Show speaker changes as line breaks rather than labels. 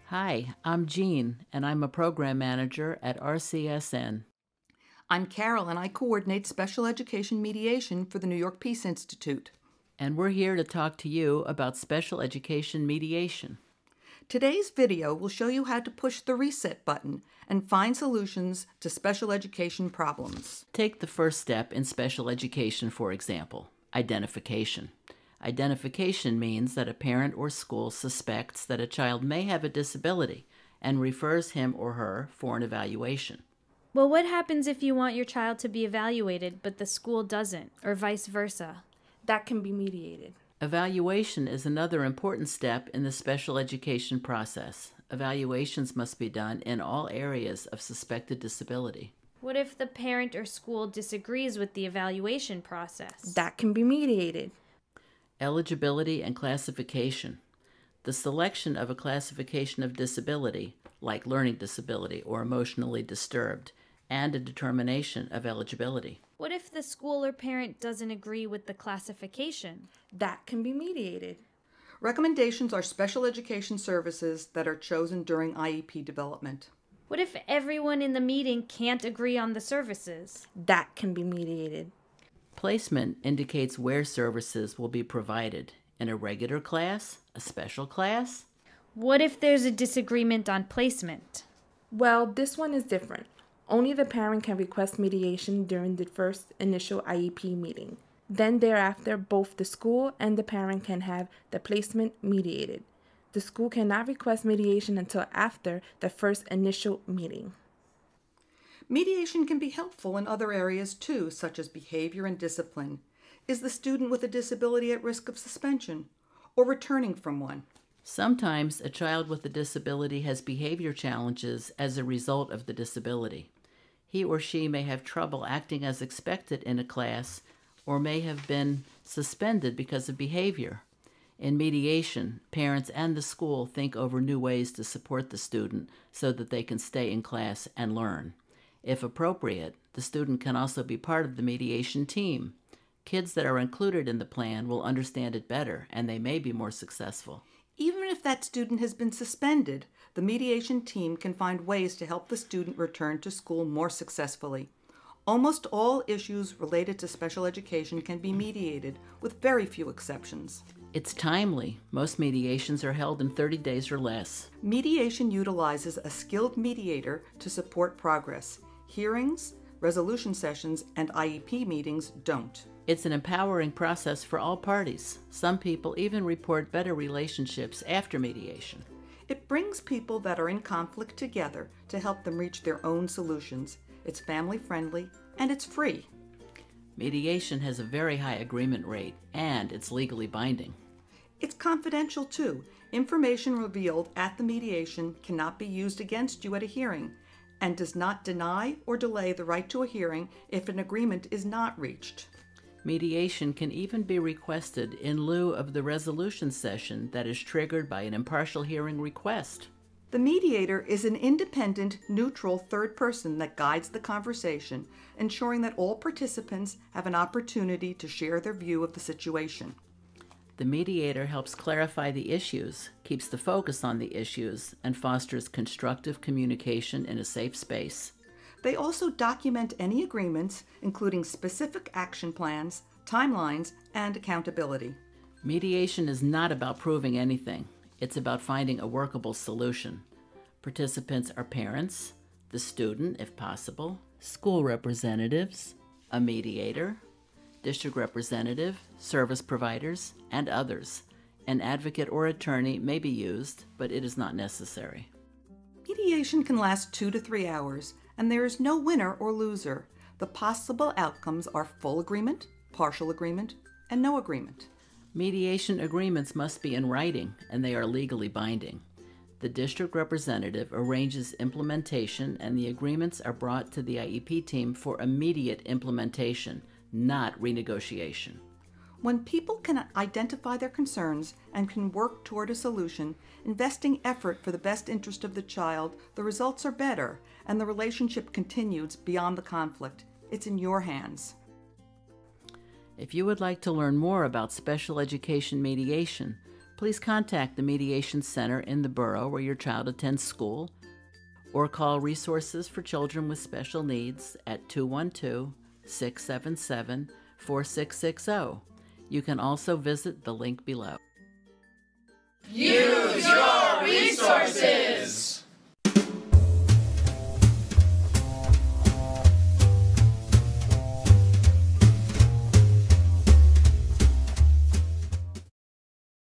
Hi, I'm Jean, and I'm a program manager at RCSN.
I'm Carol, and I coordinate Special Education Mediation for the New York Peace Institute.
And we're here to talk to you about special education mediation.
Today's video will show you how to push the reset button and find solutions to special education problems.
Take the first step in special education, for example, identification. Identification means that a parent or school suspects that a child may have a disability and refers him or her for an evaluation.
Well, what happens if you want your child to be evaluated but the school doesn't, or vice versa?
That can be mediated.
Evaluation is another important step in the special education process. Evaluations must be done in all areas of suspected disability.
What if the parent or school disagrees with the evaluation process?
That can be mediated.
Eligibility and classification. The selection of a classification of disability, like learning disability or emotionally disturbed, and a determination of eligibility.
What if the school or parent doesn't agree with the classification?
That can be mediated.
Recommendations are special education services that are chosen during IEP development.
What if everyone in the meeting can't agree on the services?
That can be mediated.
Placement indicates where services will be provided, in a regular class, a special class.
What if there's a disagreement on placement?
Well, this one is different. Only the parent can request mediation during the first initial IEP meeting. Then thereafter, both the school and the parent can have the placement mediated. The school cannot request mediation until after the first initial meeting.
Mediation can be helpful in other areas too, such as behavior and discipline. Is the student with a disability at risk of suspension or returning from one?
Sometimes a child with a disability has behavior challenges as a result of the disability. He or she may have trouble acting as expected in a class or may have been suspended because of behavior. In mediation, parents and the school think over new ways to support the student so that they can stay in class and learn. If appropriate, the student can also be part of the mediation team. Kids that are included in the plan will understand it better, and they may be more successful.
Even if that student has been suspended, the mediation team can find ways to help the student return to school more successfully. Almost all issues related to special education can be mediated, with very few exceptions.
It's timely. Most mediations are held in 30 days or less.
Mediation utilizes a skilled mediator to support progress. Hearings, resolution sessions, and IEP meetings don't.
It's an empowering process for all parties. Some people even report better relationships after mediation.
It brings people that are in conflict together to help them reach their own solutions. It's family-friendly, and it's free.
Mediation has a very high agreement rate, and it's legally binding.
It's confidential, too. Information revealed at the mediation cannot be used against you at a hearing, and does not deny or delay the right to a hearing if an agreement is not reached.
Mediation can even be requested in lieu of the resolution session that is triggered by an impartial hearing request.
The mediator is an independent, neutral third person that guides the conversation, ensuring that all participants have an opportunity to share their view of the situation.
The mediator helps clarify the issues, keeps the focus on the issues, and fosters constructive communication in a safe space.
They also document any agreements, including specific action plans, timelines, and accountability.
Mediation is not about proving anything. It's about finding a workable solution. Participants are parents, the student, if possible, school representatives, a mediator, district representative, service providers, and others. An advocate or attorney may be used, but it is not necessary.
Mediation can last 2 to 3 hours, and there is no winner or loser. The possible outcomes are full agreement, partial agreement, and no agreement.
Mediation agreements must be in writing, and they are legally binding. The district representative arranges implementation, and the agreements are brought to the IEP team for immediate implementation, not renegotiation.
When people can identify their concerns and can work toward a solution, investing effort for the best interest of the child, the results are better, and the relationship continues beyond the conflict. It's in your hands.
If you would like to learn more about special education mediation, please contact the Mediation Center in the borough where your child attends school, or call Resources for Children with Special Needs at 212-677-4660. You can also visit the link below.
Use your resources!